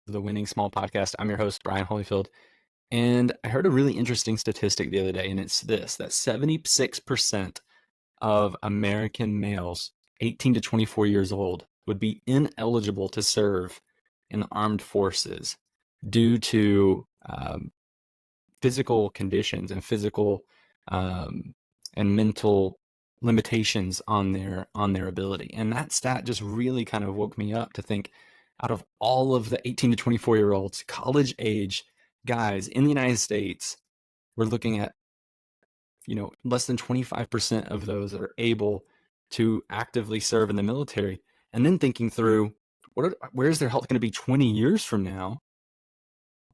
the Winning Small podcast. I'm your host, Brian Holyfield. And I heard a really interesting statistic the other day, and it's this that 76% of American males 18 to 24 years old would be ineligible to serve in the armed forces due to physical conditions and physical um, and mental limitations on their ability. And that stat just really kind of woke me up to think, out of all of the 18 to 24 year olds, college age guys in the United States, we're looking at less than 25% of those that are able to actively serve in the military. And then thinking through, where's their health going to be 20 years from now?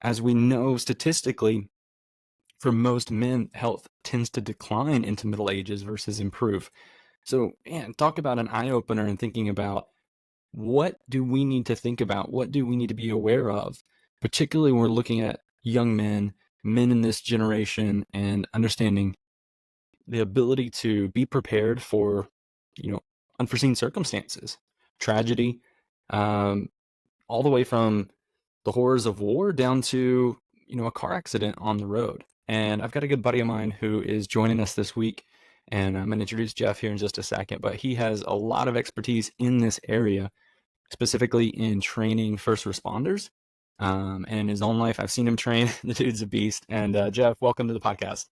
As we know statistically, for most men, health tends to decline into middle ages versus improve. So, man, talk about an eye opener and thinking about, what do we need to think about? What do we need to be aware of? Particularly when we're looking at young men, men in this generation, and understanding the ability to be prepared for, unforeseen circumstances, tragedy, um, all the way from the horrors of war down to, a car accident on the road. And I've got a good buddy of mine who is joining us this week, and I'm going to introduce Jeff here in just a second, but he has a lot of expertise in this area, specifically in training first responders. And in his own life, I've seen him train. The dude's a beast. And Jeff, welcome to the podcast.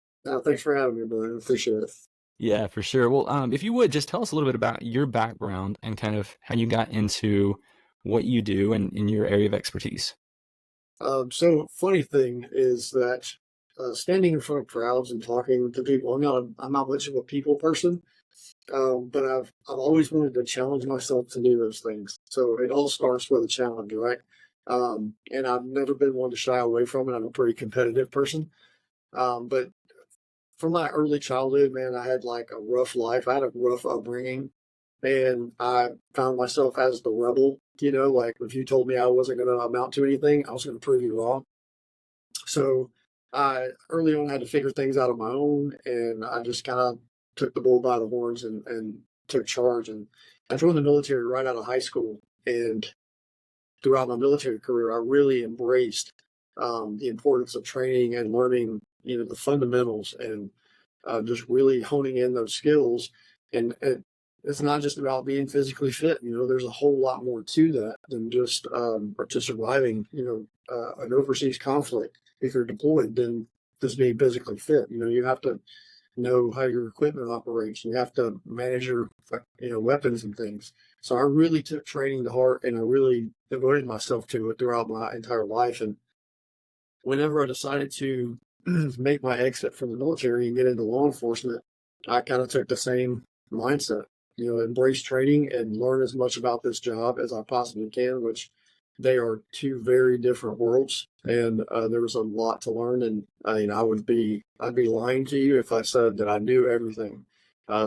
Thanks for having me, Brian. I appreciate it. Yeah, for sure. Well, if you would just tell us a little bit about your background and kind of how you got into what you do and in your area of expertise. So funny thing is that standing in front of crowds and talking to people, I'm not much of a people person, but I've always wanted to challenge myself to do those things. So it all starts with a challenge, right? And I've never been one to shy away from it. I'm a pretty competitive person. But from my early childhood, man, I had like a rough life. I had a rough upbringing, and I found myself as the rebel. Like if you told me I wasn't going to amount to anything, I was going to prove you wrong. So I early on had to figure things out on my own, and I just kind of took the bull by the horns and took charge. And I joined the military right out of high school, and throughout my military career, I really embraced the importance of training and learning, the fundamentals, and just really honing in those skills. And it's not just about being physically fit. There's a whole lot more to that than just to surviving, an overseas conflict. If you're deployed, than just being physically fit. You have to know how your equipment operates. You have to manage your, weapons and things. So I really took training to heart, and I really devoted myself to it throughout my entire life. And whenever I decided to make my exit from the military and get into law enforcement, I kind of took the same mindset. Embrace training and learn as much about this job as I possibly can, which they are two very different worlds, and there was a lot to learn. And I mean, I'd be lying to you if I said that I knew everything.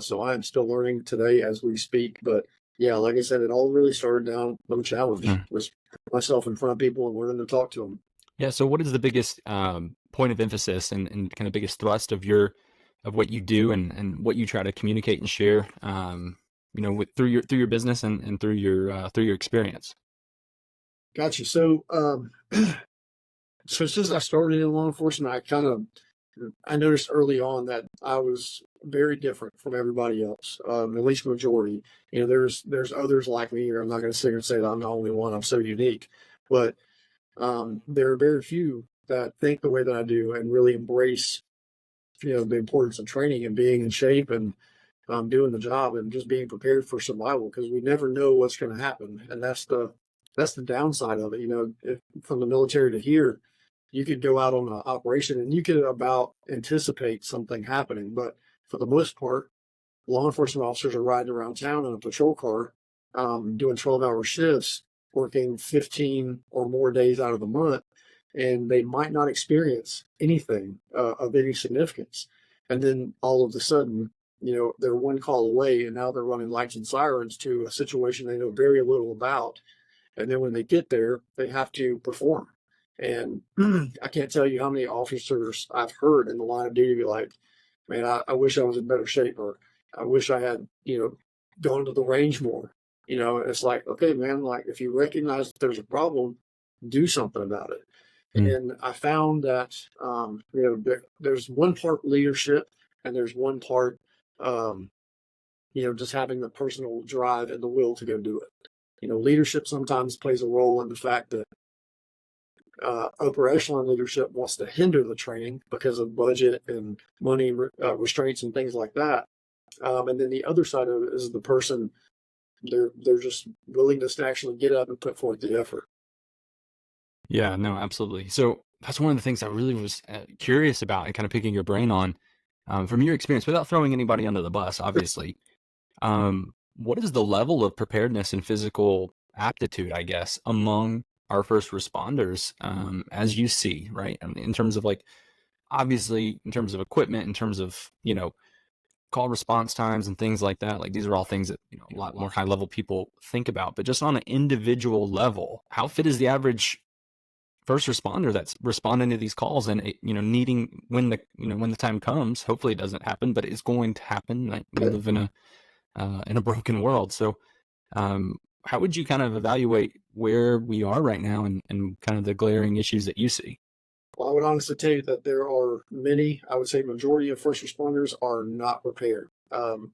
So I am still learning today as we speak. But yeah, like I said, it all really started down from a challenge. Was myself in front of people and learning to talk to them. Yeah. So what is the biggest point of emphasis and kind of biggest thrust of what you do and what you try to communicate and share, through your business and through your experience? Gotcha. So, so since I started in law enforcement, I noticed early on that I was very different from everybody else, at least majority. There's others like me, or I'm not going to sit here and say that I'm the only one. I'm so unique, but there are very few that think the way that I do and really embrace, the importance of training and being in shape and doing the job and just being prepared for survival, because we never know what's going to happen, and that's the downside of it. From the military to here, you could go out on an operation and you could about anticipate something happening, but for the most part, law enforcement officers are riding around town in a patrol car, doing 12-hour shifts, working 15 or more days out of the month, and they might not experience anything of any significance. And then all of a sudden, they're one call away, and now they're running lights and sirens to a situation they know very little about. And then when they get there, they have to perform. And I can't tell you how many officers I've heard in the line of duty be like, man, I wish I was in better shape, or I wish I had, gone to the range more. It's like, okay, man, like if you recognize that there's a problem, do something about it. Mm. And I found that there's one part leadership and there's one part um, just having the personal drive and the will to go do it. Leadership sometimes plays a role in the fact that upper echelon leadership wants to hinder the training because of budget and money restraints and things like that. And then the other side of it is the person, they're just willingness to actually get up and put forth the effort. Yeah, no, absolutely. So that's one of the things I really was curious about and kind of picking your brain on from your experience, without throwing anybody under the bus, obviously. What is the level of preparedness and physical aptitude, I guess, among our first responders, as you see, right? I mean, in terms of like, obviously, in terms of equipment, in terms of, call response times and things like that. Like these are all things that, a lot more high level people think about, but just on an individual level, how fit is the average first responder that's responding to these calls and needing when the time comes, hopefully it doesn't happen, but it's going to happen. Like we live in a broken world. So how would you kind of evaluate where we are right now and kind of the glaring issues that you see? Well, I would honestly tell you that there are many, I would say majority of first responders are not prepared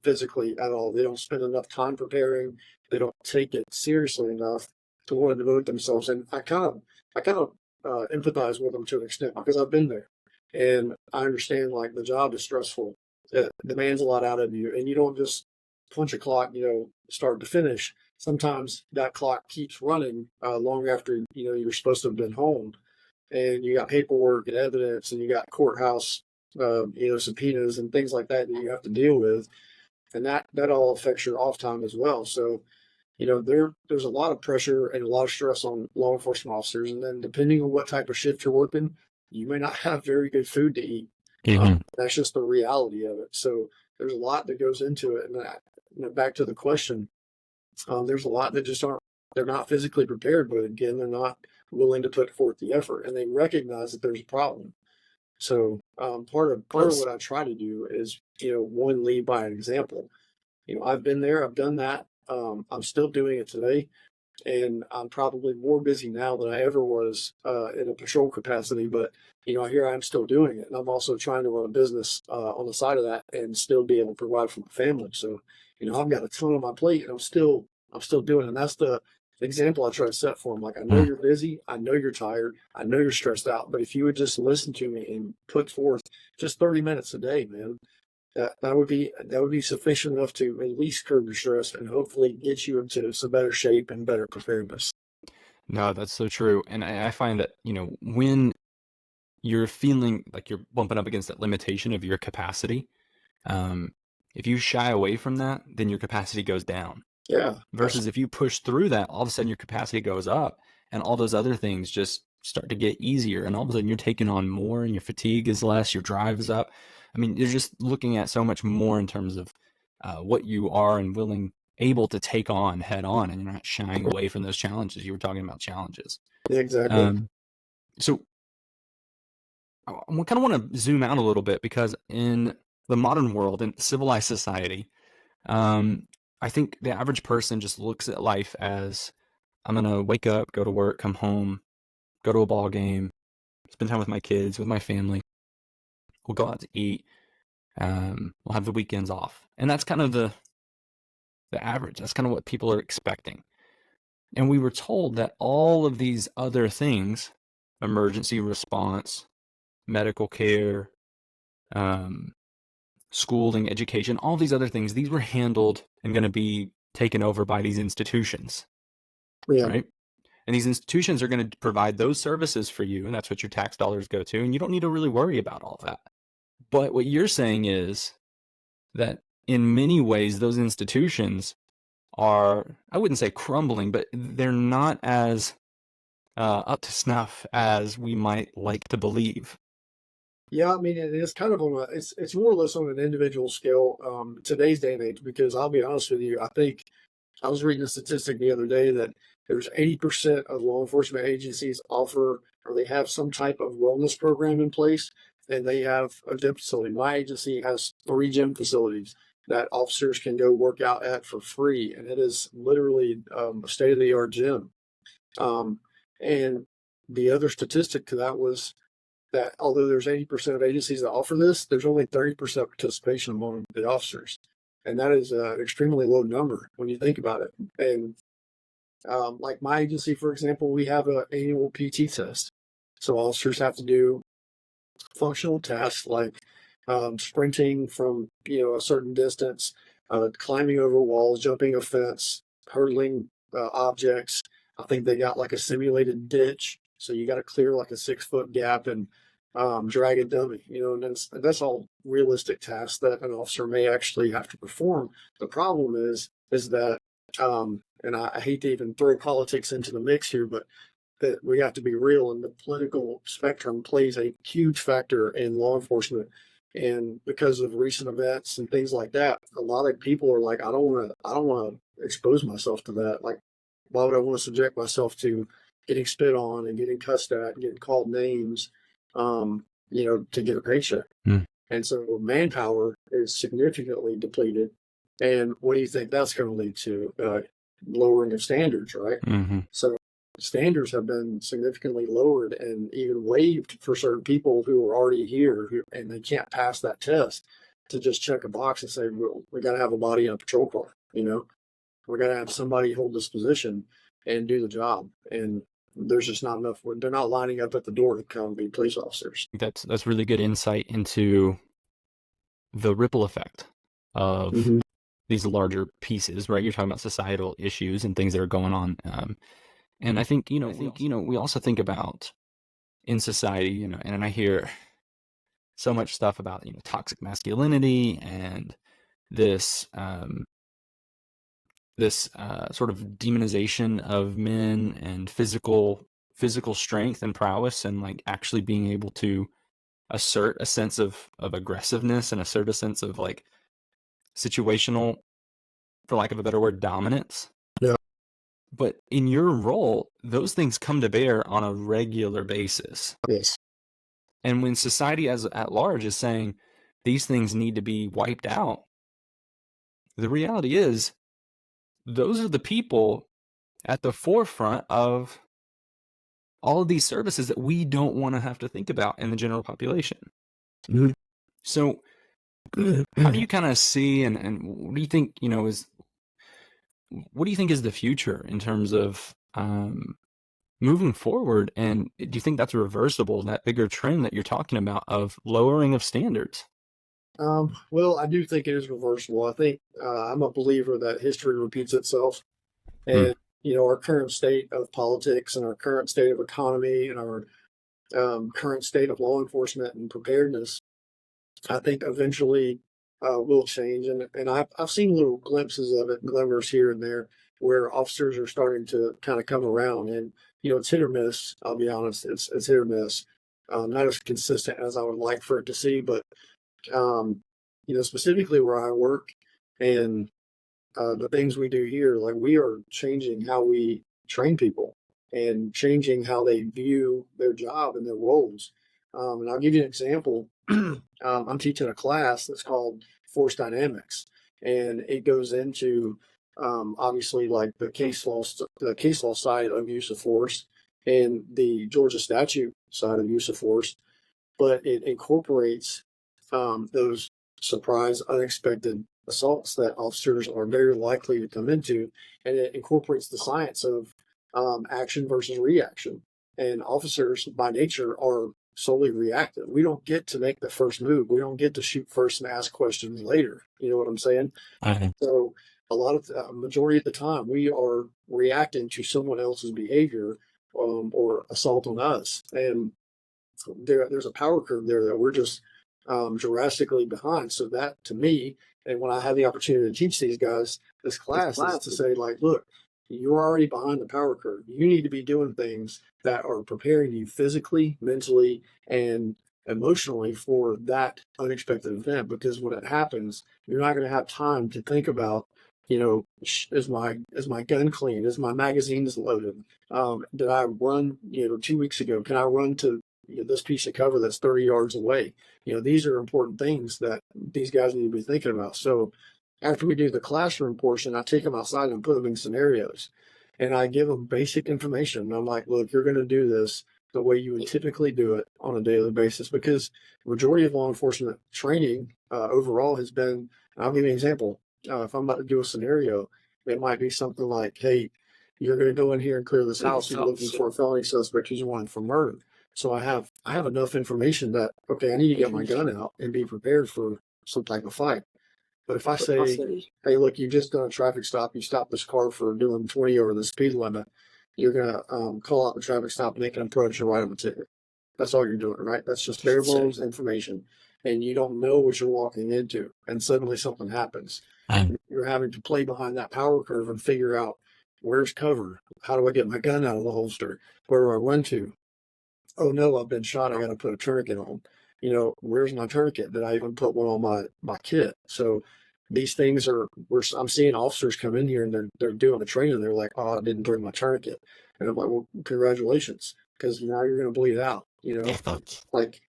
physically at all. They don't spend enough time preparing. They don't take it seriously enough to want to devote themselves. And I kind of empathize with them to an extent because I've been there, and I understand like the job is stressful. It demands a lot out of you, and you don't just punch a clock, start to finish. Sometimes that clock keeps running long after you're supposed to have been home, and you got paperwork and evidence, and you got courthouse, subpoenas and things like that that you have to deal with, and that all affects your off time as well. So, there's a lot of pressure and a lot of stress on law enforcement officers, and then depending on what type of shift you're working, you may not have very good food to eat. Mm-hmm. That's just the reality of it. So there's a lot that goes into it, and back to the question, there's a lot that just aren't, they're not physically prepared, but again, they're not willing to put forth the effort, and they recognize that there's a problem. So part of what I try to do is, one, lead by an example. I've been there, I've done that. I'm still doing it today, and I'm probably more busy now than I ever was in a patrol capacity. But here I am still doing it, and I'm also trying to run a business on the side of that and still be able to provide for my family. So I've got a ton on my plate, and I'm still doing it. And that's the example I try to set for them. Like, I know you're busy, I know you're tired, I know you're stressed out, but if you would just listen to me and put forth just 30 minutes a day, man, that would be sufficient enough to at least curb your stress and hopefully get you into some better shape and better preparedness. No, that's so true. And I find that, when you're feeling like you're bumping up against that limitation of your capacity, um, if you shy away from that, then your capacity goes down. Yeah, Versus if you push through that, all of a sudden your capacity goes up and all those other things just start to get easier. And all of a sudden you're taking on more and your fatigue is less, your drive is up. I mean, you're just looking at so much more in terms of what you are and able to take on head on, and you're not shying away from those challenges. You were talking about challenges. exactly. Um, so I kind of want to zoom out a little bit because in the modern world, in civilized society, um, I think the average person just looks at life as I'm going to wake up, go to work, come home, go to a ball game, spend time with my kids, with my family. We'll go out to eat. We'll have the weekends off. And that's kind of the average. That's kind of what people are expecting. And we were told that all of these other things, emergency response, medical care, um, schooling, education, all these other things, these were handled and going to be taken over by these institutions, Yeah. right? And these institutions are going to provide those services for you, and that's what your tax dollars go to, and you don't need to really worry about all that. But what you're saying is that in many ways, those institutions are, I wouldn't say crumbling, but they're not as up to snuff as we might like to believe. Yeah, I mean, it is kind of it's more or less on an individual scale, today's day and age, because I'll be honest with you, I think I was reading a statistic the other day that there's 80% of law enforcement agencies offer or they have some type of wellness program in place, and they have a gym facility. My agency has 3 gym facilities that officers can go work out at for free, and it is literally a state of the art gym. Um, and the other statistic to that was that although there's 80% of agencies that offer this, there's only 30% participation among the officers. And that is an extremely low number when you think about it. And like my agency, for example, we have an annual PT test. So officers have to do functional tests like sprinting from a certain distance, climbing over walls, jumping a fence, hurdling objects. I think they got like a simulated ditch, so you got to clear like a 6 foot gap and drag a dummy. And that's all realistic tasks that an officer may actually have to perform. The problem is that, and I hate to even throw politics into the mix here, but that we have to be real, and the political spectrum plays a huge factor in law enforcement. And because of recent events and things like that, a lot of people are like, I don't want to expose myself to that. Like, why would I want to subject myself to getting spit on and getting cussed at and getting called names, to get a paycheck? Mm. And so manpower is significantly depleted. And what do you think that's going to lead to? Lowering of standards, right? Mm-hmm. So standards have been significantly lowered and even waived for certain people who are already here and they can't pass that test to just check a box and say, well, we got to have a body in a patrol car. We got to have somebody hold this position and do the job. And there's just not enough. They're not lining up at the door to come be police officers. That's really good insight into the ripple effect of these larger pieces, right? You're talking about societal issues and things that are going on. And I think, we also think about in society, and I hear so much stuff about, toxic masculinity and this, sort of demonization of men and physical strength and prowess, and like actually being able to assert a sense of aggressiveness and assert a sense of like situational, for lack of a better word, dominance. Yeah. But in your role, those things come to bear on a regular basis. Yes. And when society at large is saying these things need to be wiped out, the reality is those are the people at the forefront of all of these services that we don't want to have to think about in the general population. Mm-hmm. So how do you kind of see, and what do you think, what do you think is the future in terms of moving forward? And do you think that's reversible, that bigger trend that you're talking about of lowering of standards? Well, I do think it is reversible. I think I'm a believer that history repeats itself. Hmm. And, our current state of politics and our current state of economy and our current state of law enforcement and preparedness, I think eventually will change. And I've seen little glimpses of it, glimmers here and there, where officers are starting to kind of come around. And, it's hit or miss. I'll be honest, it's hit or miss. Not as consistent as I would like for it to see, but, specifically where I work and the things we do here, like we are changing how we train people and changing how they view their job and their roles. And I'll give you an example. I'm teaching a class that's called Force Dynamics, and it goes into obviously like the case law side of use of force and the Georgia statute side of use of force, but it incorporates those surprise, unexpected assaults that officers are very likely to come into, and it incorporates the science of action versus reaction. And officers, by nature, are solely reactive. We don't get to make the first move. We don't get to shoot first and ask questions later. You know what I'm saying? So a lot of the majority of the time, we are reacting to someone else's behavior or assault on us, and there's a power curve there that we're just drastically behind. So that, to me, and when I have the opportunity to teach these guys this class is to say, like, look, you're already behind the power curve. You need to be doing things that are preparing you physically, mentally, and emotionally for that unexpected event. Because when it happens, you're not going to have time to think about, is my gun clean? Is my magazines loaded? Did I run, 2 weeks ago? Can I run to this piece of cover that's 30 yards away? These are important things that these guys need to be thinking about. So after we do the classroom portion, I take them outside and put them in scenarios, and I give them basic information. I'm like, look, you're going to do this. the way you would typically do it on a daily basis, because the majority of law enforcement training overall has been, I'll give you an example. If I'm about to do a scenario, it might be something like, hey, you're going to go in here and clear this house. You're looking for a felony suspect who's wanted for murder. So I have enough information that, okay, I need to get my gun out and be prepared for some type of fight. But if I say, hey, look, you just done a traffic stop, you stopped this car for doing 20 over the speed limit, you're going to call out the traffic stop, make an approach, and write them a ticket. That's all you're doing, right? That's just bare bones information. And you don't know what you're walking into. And suddenly something happens. You're having to play behind that power curve and figure out where's cover? How do I get my gun out of the holster? Where do I run to? Oh no, I've been shot. I got to put a tourniquet on. Where's my tourniquet? Did I even put one on my kit? So these things I'm seeing officers come in here and they're doing the training. They're like, oh, I didn't bring my tourniquet. And I'm like, well, congratulations, because now you're going to bleed out, like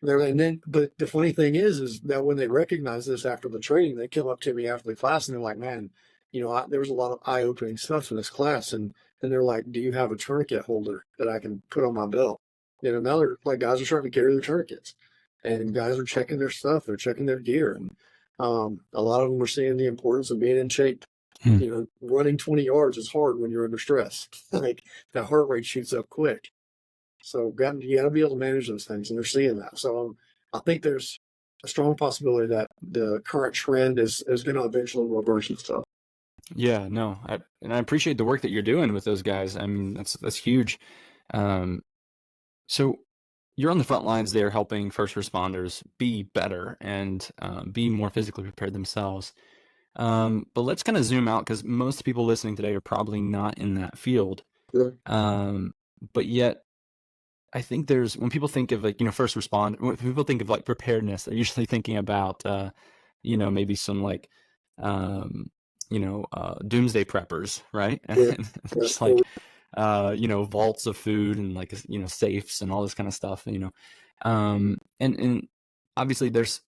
but the funny thing is that when they recognize this after the training, they come up to me after the class and they're like, man, there was a lot of eye-opening stuff in this class. And they're like, do you have a tourniquet holder that I can put on my belt? Now they're like, guys are starting to carry their tourniquets, and guys are checking their stuff. They're checking their gear. And a lot of them are seeing the importance of being in shape. Running 20 yards is hard when you're under stress. Like, the heart rate shoots up quick. So you got to be able to manage those things, and they're seeing that. So I think there's a strong possibility that the current trend is going to eventually reverse itself. Yeah, no, I appreciate the work that you're doing with those guys. I mean, that's huge. So you're on the front lines there, helping first responders be better and be more physically prepared themselves. But let's kind of zoom out, because most people listening today are probably not in that field. Yeah. But yet, I think when people think of first respond, when people think of like preparedness, they're usually thinking about maybe some like doomsday preppers, right? Yeah. Just like vaults of food and like safes and all this kind of stuff, and obviously there's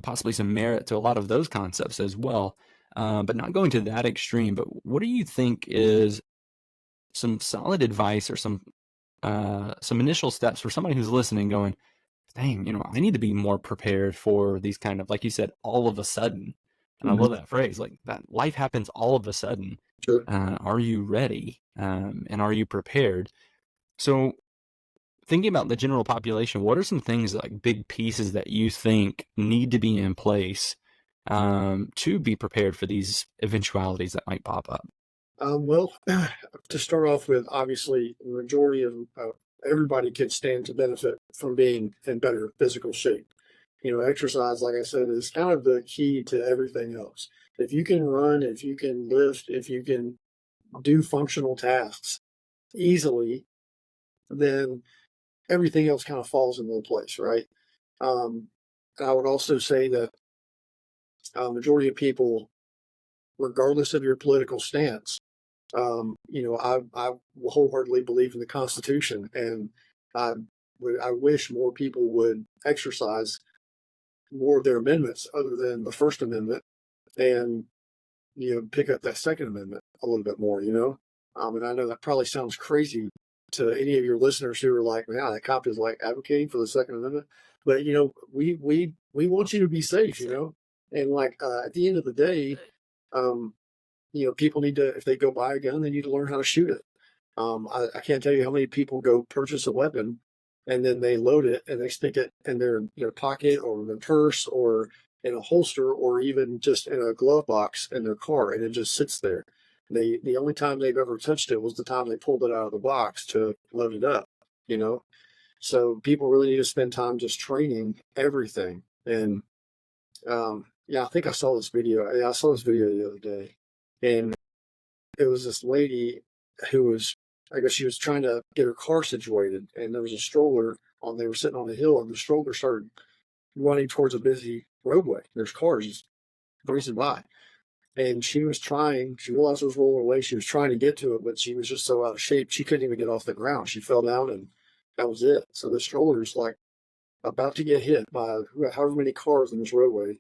possibly some merit to a lot of those concepts as well, but not going to that extreme. But what do you think is some solid advice or some initial steps for somebody who's listening going, dang, I need to be more prepared for these kind of, like you said, all of a sudden. And I love that phrase, like that life happens all of a sudden. Sure. Are you ready? And are you prepared? So thinking about the general population, what are some things, like big pieces, that you think need to be in place to be prepared for these eventualities that might pop up? Well, to start off with, obviously, the majority of everybody could stand to benefit from being in better physical shape. Exercise, like I said, is kind of the key to everything else. If you can run, if you can lift, if you can do functional tasks easily, then everything else kind of falls into place, right? I would also say that majority of people, regardless of your political stance, I wholeheartedly believe in the Constitution, and I wish more people would exercise more of their amendments other than the First Amendment, and pick up that Second Amendment a little bit more. And I know that probably sounds crazy to any of your listeners who are like, "Man, that cop is like advocating for the Second Amendment," but we want you to be safe, and like at the end of the day, um, people need to, if they go buy a gun, they need to learn how to shoot it. I can't tell you how many people go purchase a weapon and then they load it and they stick it in their pocket or their purse or in a holster or even just in a glove box in their car, and it just sits there. The only time they've ever touched it was the time they pulled it out of the box to load it up, So people really need to spend time just training everything. And yeah, I think I saw this video. Yeah, I saw this video the other day, and it was this lady who was, I guess she was trying to get her car situated, and there was a stroller they were sitting on a hill, and the stroller started running towards a busy roadway. There's cars just racing by. And she realized it was rolling away. She was trying to get to it, but she was just so out of shape, she couldn't even get off the ground. She fell down, and that was it. So the stroller's like about to get hit by however many cars in this roadway.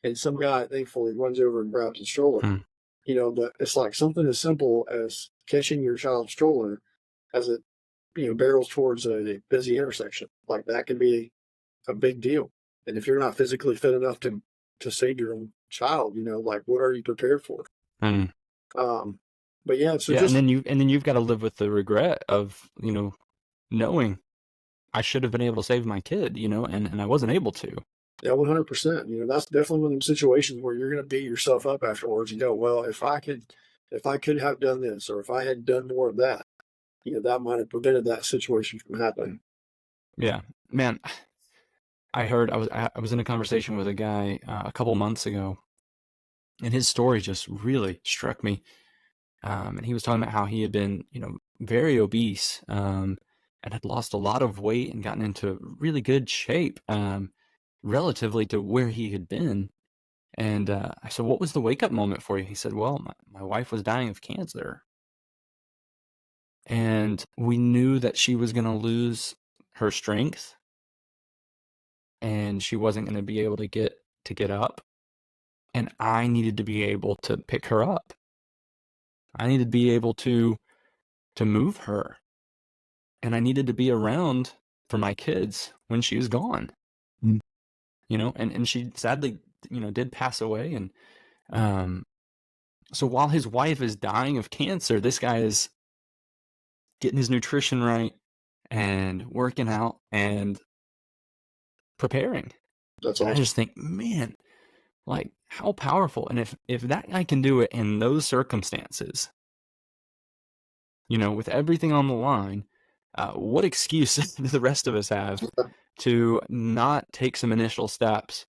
And some guy, thankfully, runs over and grabs the stroller. But it's like something as simple as catching your child's stroller as it barrels towards a busy intersection. Like that can be a big deal. And if you're not physically fit enough to save your own child, like what are you prepared for? Mm. Um, but yeah, so Yeah, and just then you've got to live with the regret of, knowing I should have been able to save my kid, and I wasn't able to. yeah, 100%. That's definitely one of them situations where you're going to beat yourself up afterwards. Well, if I could have done this, or if I had done more of that, that might have prevented that situation from happening. Yeah, man, I was in a conversation with a guy a couple months ago, and his story just really struck me. And he was talking about how he had been, very obese, and had lost a lot of weight and gotten into really good shape, relatively to where he had been. And I said, "What was the wake up moment for you?" He said, "Well, my wife was dying of cancer, and we knew that she was going to lose her strength, and she wasn't going to be able to get up, and I needed to be able to pick her up. I needed to be able to move her, and I needed to be around for my kids when she was gone." Mm. And she sadly, did pass away. And um, so while his wife is dying of cancer, this guy is getting his nutrition right and working out and preparing. That's And I awesome. just think, man, like how powerful. And if that guy can do it in those circumstances, with everything on the line, what excuse do the rest of us have to not take some initial steps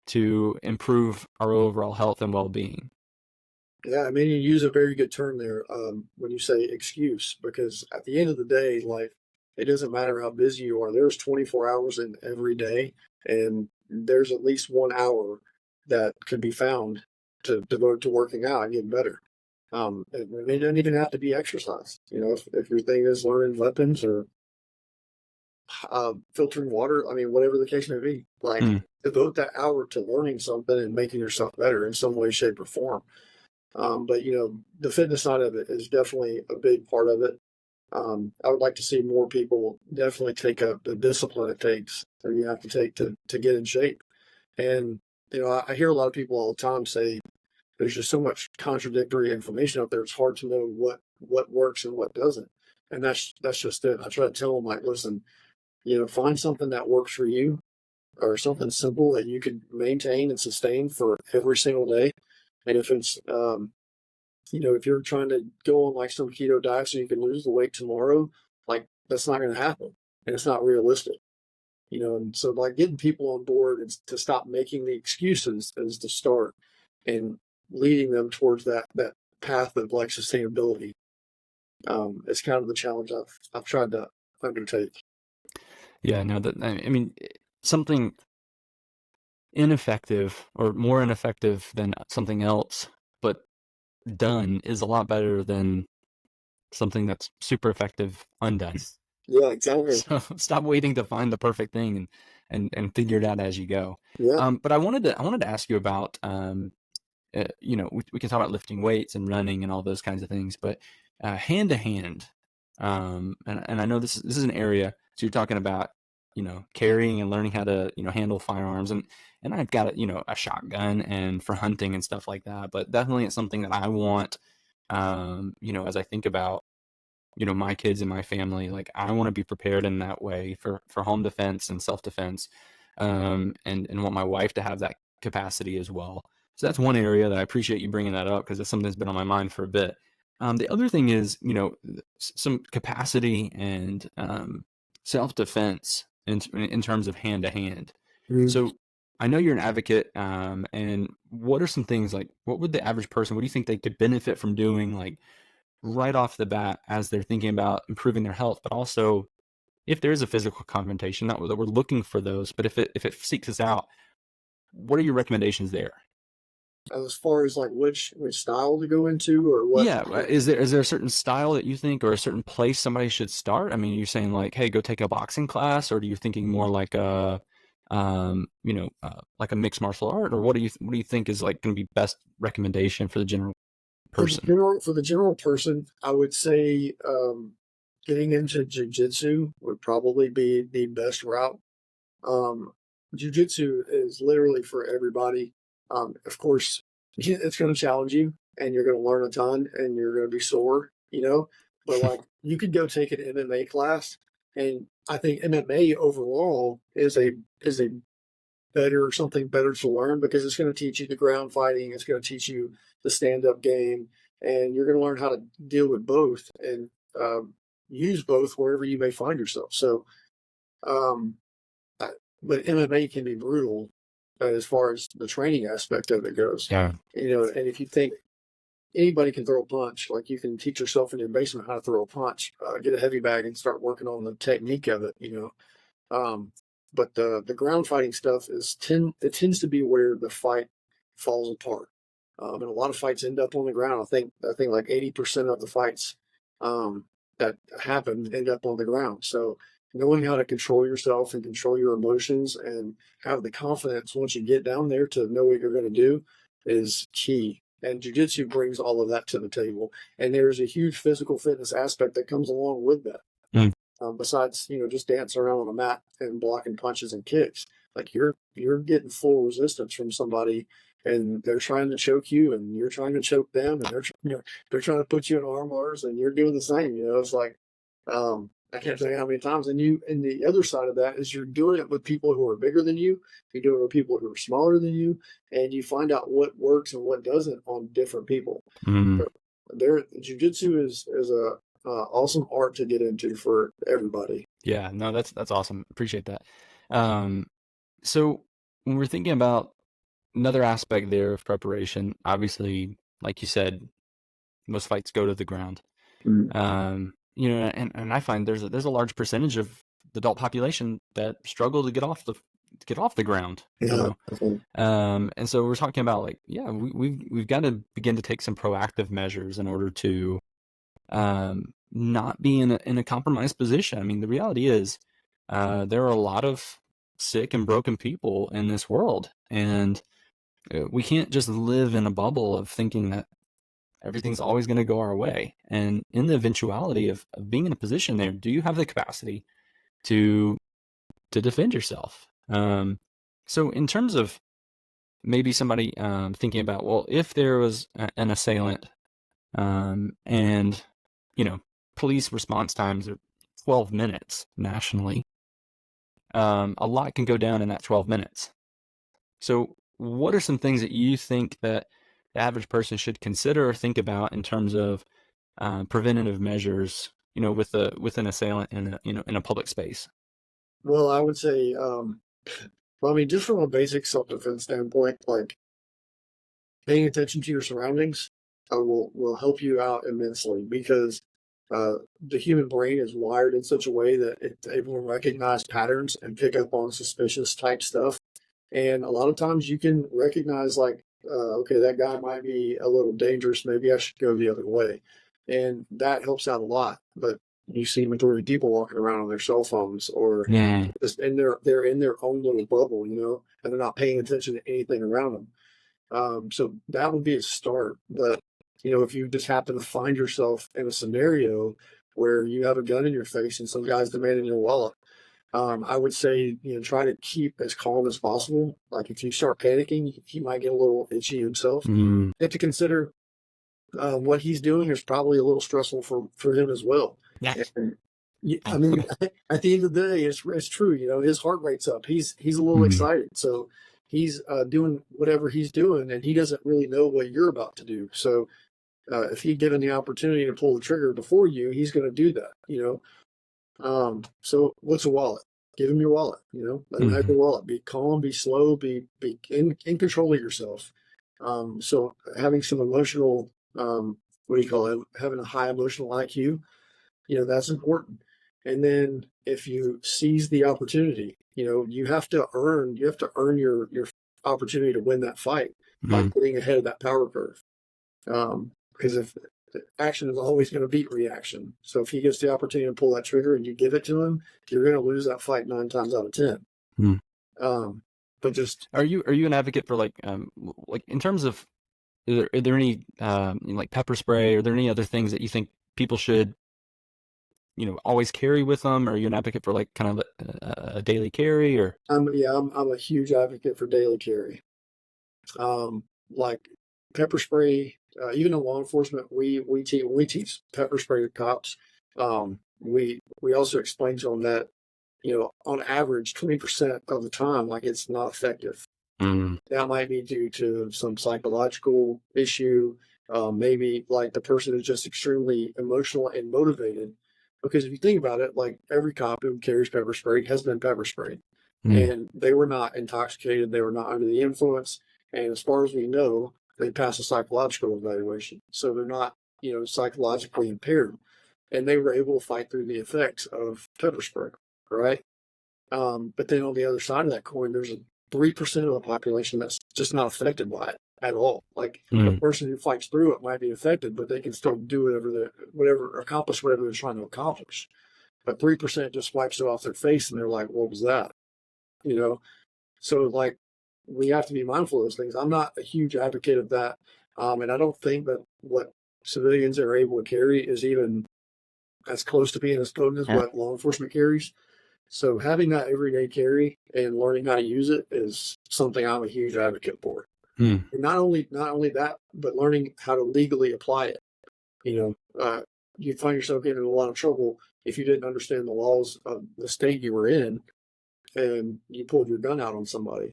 to improve our overall health and well-being? Yeah, I mean, you use a very good term there when you say excuse, because at the end of the day, like, it doesn't matter how busy you are. There's 24 hours in every day, and there's at least 1 hour that could be found to devote to working out and getting better. It doesn't even have to be exercise. If your thing is learning weapons or filtering water, I mean, whatever the case may be, like Hmm. devote that hour to learning something and making yourself better in some way, shape, or form. But the fitness side of it is definitely a big part of it. I would like to see more people definitely take up the discipline it takes, or you have to take to get in shape. And I hear a lot of people all the time say there's just so much contradictory information out there. It's hard to know what works and what doesn't. And that's just it. I try to tell them, like, listen, find something that works for you, or something simple that you can maintain and sustain for every single day. And if it's if you're trying to go on like some keto diet so you can lose the weight tomorrow, like that's not going to happen, and it's not realistic. And so like getting people on board is to stop making the excuses is the start, and leading them towards that path of like sustainability. It's kind of the challenge I've tried to undertake. Yeah, no, that I mean, something ineffective or more ineffective than something else, but done is a lot better than something that's super effective undone. Yeah, exactly. So stop waiting to find the perfect thing and figure it out as you go. Yeah. But I wanted to ask you about we can talk about lifting weights and running and all those kinds of things, but hand to hand, and I know this is an area. So you're talking about carrying and learning how to handle firearms, and I've got a shotgun and for hunting and stuff like that. But definitely it's something that I want, as I think about my kids and my family. Like I want to be prepared in that way for home defense and self defense, and want my wife to have that capacity as well. So that's one area that I appreciate you bringing that up because it's something that's been on my mind for a bit. The other thing is, some capacity and self defense in terms of hand to hand. Mhm. So I know you're an advocate, and what are some things like what would the average person? What do you think they could benefit from doing, like right off the bat as they're thinking about improving their health, but also if there is a physical confrontation, not that we're looking for those, but if it seeks us out, what are your recommendations there? As far as like which style to go into or what. Yeah, is there a certain style that you think or a certain place somebody should start? I mean, you're saying like, hey, go take a boxing class, or are you thinking more like like a mixed martial art, or what do you think is like going to be best recommendation for the general For the person? general for the general person, I would say getting into jiu-jitsu would probably be the best route. Um, Jiu-jitsu is literally for everybody. Of course, it's going to challenge you, and you're going to learn a ton, and you're going to be sore, you know. But like, you could go take an MMA class, and I think MMA overall is a better something better to learn because it's going to teach you the ground fighting. It's going to teach you the stand-up game, and you're going to learn how to deal with both and use both wherever you may find yourself. So, um, but MMA can be brutal as far as the training aspect of it goes. Yeah. And if you think anybody can throw a punch, like you can teach yourself in your basement how to throw a punch, get a heavy bag and start working on the technique of it. But the ground fighting stuff it tends to be where the fight falls apart, and a lot of fights end up on the ground. I think like 80% of the fights that happen end up on the ground. So knowing how to control yourself and control your emotions and have the confidence once you get down there to know what you're going to do is key. And jiu-jitsu brings all of that to the table. And there's a huge physical fitness aspect that comes along with that. Mm. Besides, just dancing around on a mat and blocking punches and kicks, like you're getting full resistance from somebody, and they're trying to choke you, and you're trying to choke them, and they're trying to put you in arm bars, and you're doing the same. It's like I can't tell you how many times. And the other side of that is you're doing it with people who are bigger than you. You're doing it with people who are smaller than you, and you find out what works and what doesn't on different people. Mm. There, jiu-jitsu is a awesome art to get into for everybody. Yeah, no, that's awesome. Appreciate that. So when we're thinking about another aspect there of preparation, obviously, like you said, most fights go to the ground. Mm. And I find there's a large percentage of the adult population that struggle to get off the ground. Yeah. And so we're talking about like, yeah, we've got to begin to take some proactive measures in order to not be in a compromised position. I mean, the reality is there are a lot of sick and broken people in this world, and we can't just live in a bubble of thinking that everything's always going to go our way. And in the eventuality of being in a position there, do you have the capacity to defend yourself? So in terms of maybe somebody thinking about, well, if there was an assailant and, police response times are 12 minutes nationally, a lot can go down in that 12 minutes. So what are some things that you think that the average person should consider or think about in terms of preventative measures, with an assailant in a public space? Well, I would say, well, I mean, just from a basic self-defense standpoint, like paying attention to your surroundings will help you out immensely because the human brain is wired in such a way that it's able to recognize patterns and pick up on suspicious type stuff. And a lot of times you can recognize like, okay, that guy might be a little dangerous. Maybe I should go the other way. And that helps out a lot. But you see majority of people walking around on their cell phones or Yeah. just they're in their own little bubble, and they're not paying attention to anything around them. So that would be a start. But, if you just happen to find yourself in a scenario where you have a gun in your face and some guy's demanding your wallet, I would say, try to keep as calm as possible. Like if you start panicking, he might get a little itchy himself. Mm. You have to consider what he's doing is probably a little stressful for him as well. Yeah. And, I mean, at the end of the day, it's true. His heart rate's up. He's a little excited, so he's doing whatever he's doing, and he doesn't really know what you're about to do. So if he's given the opportunity to pull the trigger before you, he's going to do that. So what's a wallet? Give him your wallet. Let him have your wallet. Be calm. Be slow. Be in control of yourself. So having some emotional, what do you call it? Having a high emotional IQ. That's important. And then if you seize the opportunity, you have to earn your opportunity to win that fight by getting ahead of that power curve. Because if action is always going to beat reaction. So if he gets the opportunity to pull that trigger and you give it to him, you're going to lose that fight 9 times out of 10. But just are you an advocate for like in terms of are there any like pepper spray? Are there any other things that you think people should always carry with them? Or are you an advocate for like kind of a daily carry or? I'm a huge advocate for daily carry. Like pepper spray, even in law enforcement, we teach pepper spray to cops. We also explain to them that on average, 20% of the time, like it's not effective. Mm, That might be due to some psychological issue. Maybe like the person is just extremely emotional and motivated. Because if you think about it, like every cop who carries pepper spray has been pepper sprayed, mm, and they were not intoxicated, they were not under the influence, and as far as we know, they passed a psychological evaluation, so they're not psychologically impaired, and they were able to fight through the effects of pepper spray, right? But then on the other side of that coin, there's a 3% of the population that's just not affected by it at all. Like the mm, person who fights through it might be affected, but they can still do accomplish whatever they're trying to accomplish. But 3% just wipes it off their face and they're like, what was that? You know? So like we have to be mindful of those things. I'm not a huge advocate of that. And I don't think that what civilians are able to carry is even as close to being as potent as yeah. what law enforcement carries. So having that everyday carry and learning how to use it is something I'm a huge advocate for. Mm, And not only that, but learning how to legally apply it. You you'd find yourself getting in a lot of trouble if you didn't understand the laws of the state you were in and you pulled your gun out on somebody.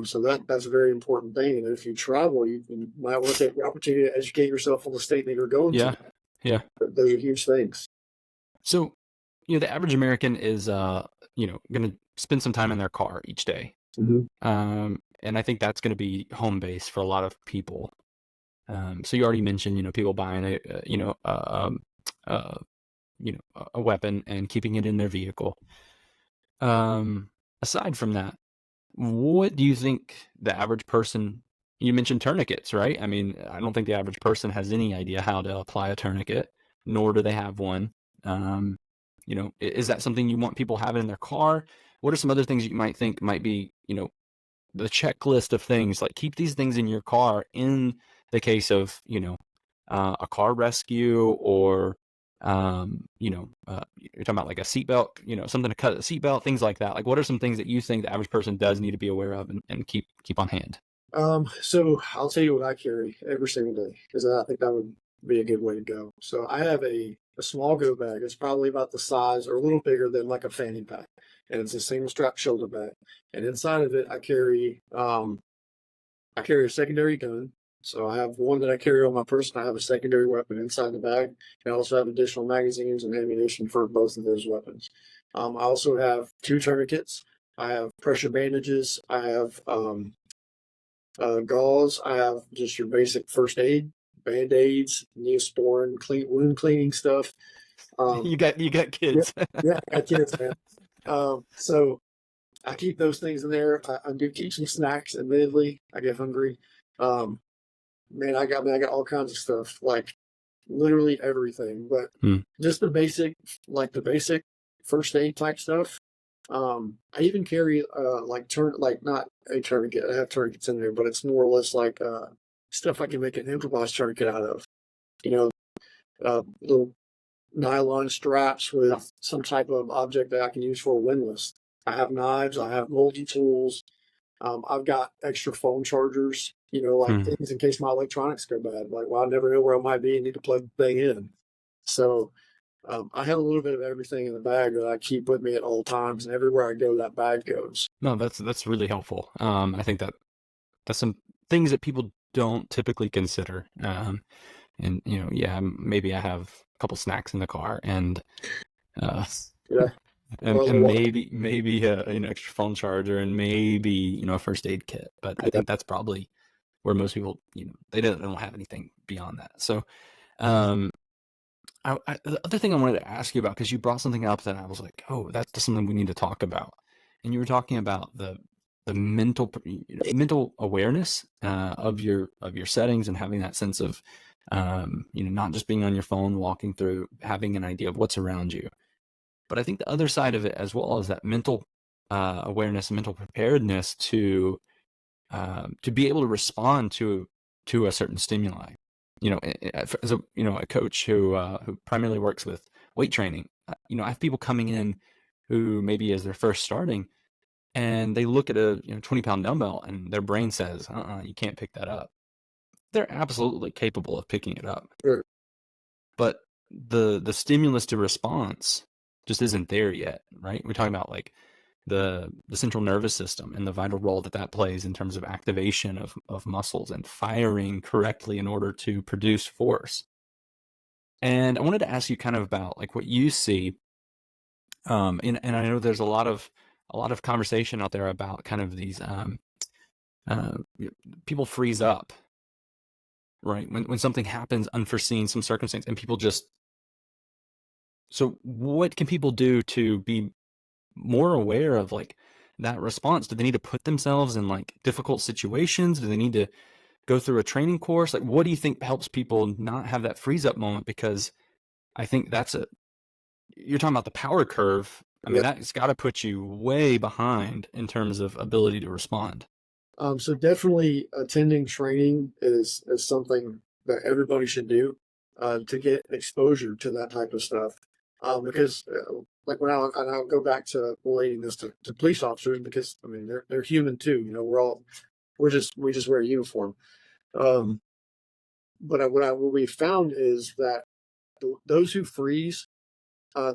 So that's a very important thing. And if you travel, you might want to take the opportunity to educate yourself on the state that you're going yeah. to. Yeah. Those are huge things. So, the average American is, going to spend some time in their car each day. Mm-hmm. And I think that's going to be home base for a lot of people. So you already mentioned, people buying uh, a weapon and keeping it in their vehicle. Aside from that, what do you think the average person, you mentioned tourniquets, right? I mean, I don't think the average person has any idea how to apply a tourniquet, nor do they have one. Um, is that something you want people having in their car? What are some other things you might think might be, the checklist of things, like keep these things in your car in the case of, a car rescue or, you're talking about like a seatbelt, something to cut a seatbelt, things like that. Like, what are some things that you think the average person does need to be aware of and keep on hand? So I'll tell you what I carry every single day because I think that would be a good way to go. So I have a small go bag. It's probably about the size or a little bigger than like a fanny pack, and it's a single strap shoulder bag. And inside of it, I carry a secondary gun. So I have one that I carry on my person. I have a secondary weapon inside the bag. And I also have additional magazines and ammunition for both of those weapons. I also have two tourniquets. I have pressure bandages. I have gauze. I have just your basic first aid, band-aids, Neosporin, wound cleaning stuff. Um, You got yeah, kids. yeah, I got kids, man. So I keep those things in there. I do keep some snacks. Admittedly, I get hungry. Um, man, I got all kinds of stuff, like literally everything. But Hmm. just the basic first aid type stuff. I even carry like not a tourniquet. I have tourniquets in there, but it's more or less like stuff I can make an improvised tourniquet out of. You know, little nylon straps with some type of object that I can use for a windlass. I have knives. I have multi tools. I've got extra phone chargers. Like Hmm. things in case my electronics go bad. Like, well, I never know where I might be and need to plug the thing in. So I have a little bit of everything in the bag that I keep with me at all times, and everywhere I go, that bag goes. No, that's really helpful. I think that's some things that people don't typically consider. And yeah, maybe I have a couple snacks in the car and uh, Yeah, and maybe an extra phone charger and maybe a first aid kit. But I yeah. think that's probably where most people they don't have anything beyond that. So um, the other thing I wanted to ask you about, because you brought something up that I was like, oh, that's something we need to talk about. And you were talking about the mental awareness of your settings and having that sense of not just being on your phone, walking through, having an idea of what's around you. But I think the other side of it as well is that mental awareness and mental preparedness to be able to respond to a certain stimuli. As a coach who primarily works with weight training, I have people coming in who maybe as they're first starting, and they look at a 20-pound dumbbell, and their brain says, you can't pick that up. They're absolutely capable of picking it up, Sure. but the stimulus to response just isn't there yet, right? We're talking about like the central nervous system and the vital role that that plays in terms of activation of muscles and firing correctly in order to produce force. And I wanted to ask you kind of about like what you see. And I know there's a lot of conversation out there about kind of these uh, people freeze up, right? When something happens unforeseen, some circumstance, and people just. So what can people do to be more aware of like that response? Do they need to put themselves in like difficult situations? Do they need to go through a training course? Like, what do you think helps people not have that freeze up moment? Because I think you're talking about the power curve. I mean, Yeah. that's got to put you way behind in terms of ability to respond. So definitely attending training is something that everybody should do to get exposure to that type of stuff. Because like and I'll go back to relating this to police officers because I mean they're human too. You know, we just wear a uniform. Um, but what we found is that those who freeze,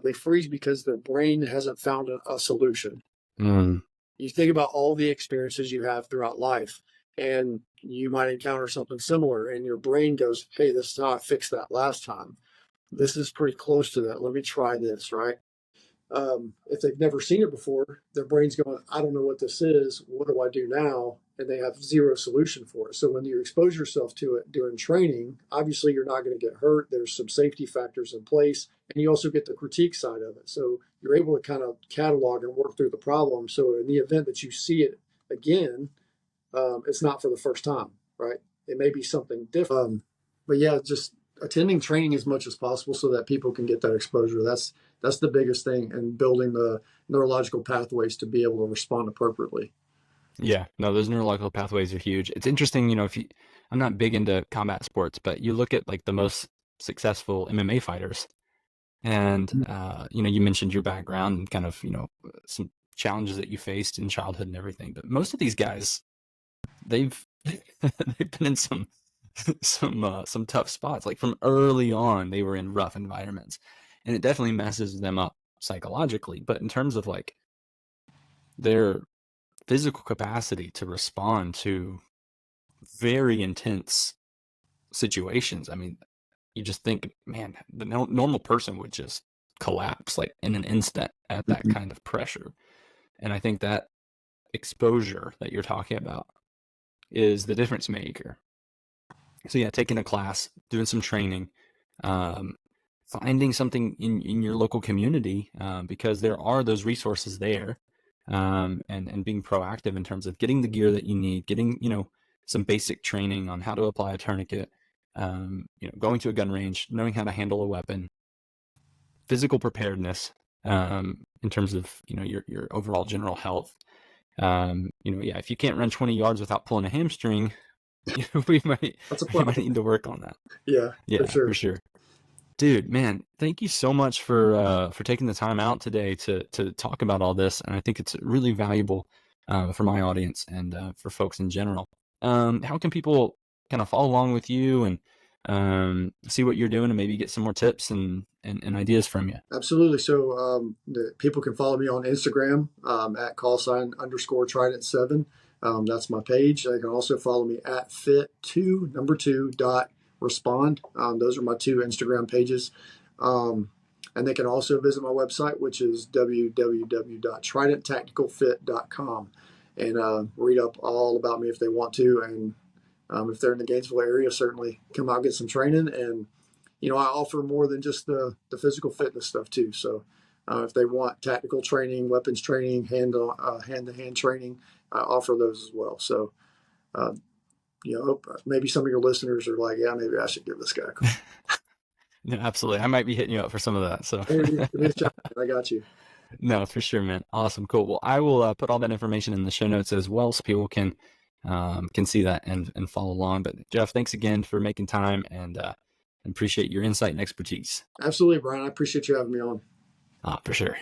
they freeze because their brain hasn't found a solution. Mm, You think about all the experiences you have throughout life, and you might encounter something similar, and your brain goes, "Hey, this is how I fixed that last time. This is pretty close to that. Let me try this." Right? If they've never seen it before, their brain's going, "I don't know what this is. What do I do now?" And they have zero solution for it. So when you expose yourself to it during training, obviously you're not going to get hurt. There's some safety factors in place, and you also get the critique side of it. So you're able to kind of catalog and work through the problem. So in the event that you see it again, it's not for the first time, right? It may be something different. But yeah, just attending training as much as possible so that people can get that exposure. That's the biggest thing, and building the neurological pathways to be able to respond appropriately. yeah, no, those neurological pathways are huge. It's interesting, if I'm not big into combat sports, but you look at like the most successful MMA fighters, and you mentioned your background and kind of some challenges that you faced in childhood and everything. But most of these guys, they've they've been in some tough spots. Like from early on, they were in rough environments, and it definitely messes them up psychologically. But in terms of like their physical capacity to respond to very intense situations, I mean, you just think, man, the normal person would just collapse like in an instant at that Mhm. kind of pressure. And I think that exposure that you're talking about is the difference maker. So yeah, taking a class, doing some training, um, finding something in your local community, because there are those resources there, and being proactive in terms of getting the gear that you need, getting some basic training on how to apply a tourniquet, going to a gun range, knowing how to handle a weapon, physical preparedness, in terms of your overall general health. Yeah, if you can't run 20 yards without pulling a hamstring, we might That's a we might problem. need to work on that. Yeah, for Yeah, for sure. sure. Dude, man, thank you so much for taking the time out today to talk about all this, and I think it's really valuable for my audience and for folks in general. How can people kind of follow along with you and see what you're doing and maybe get some more tips and ideas from you? Absolutely. So people can follow me on Instagram at call sign underscore trident 7. That's my page. They can also follow me at fit2 number 2 dot respond. Those are my two Instagram pages. And they can also visit my website, which is www.tridenttacticalfit.com, and read up all about me if they want to. And if they're in the Gainesville area, certainly come out and get some training. And I offer more than just the physical fitness stuff too. So if they want tactical training, weapons training, hand to hand training, I offer those as well. So uh, maybe some of your listeners are like, yeah, maybe I should give this guy a call. No, absolutely. I might be hitting you up for some of that. So Hey, give me a shot. I got you. no, for sure, man. Awesome, cool. Well, I will put all that information in the show notes as well, so people can see that and follow along. But Jeff, thanks again for making time and appreciate your insight and expertise. Absolutely, Brian. I appreciate you having me on. For sure.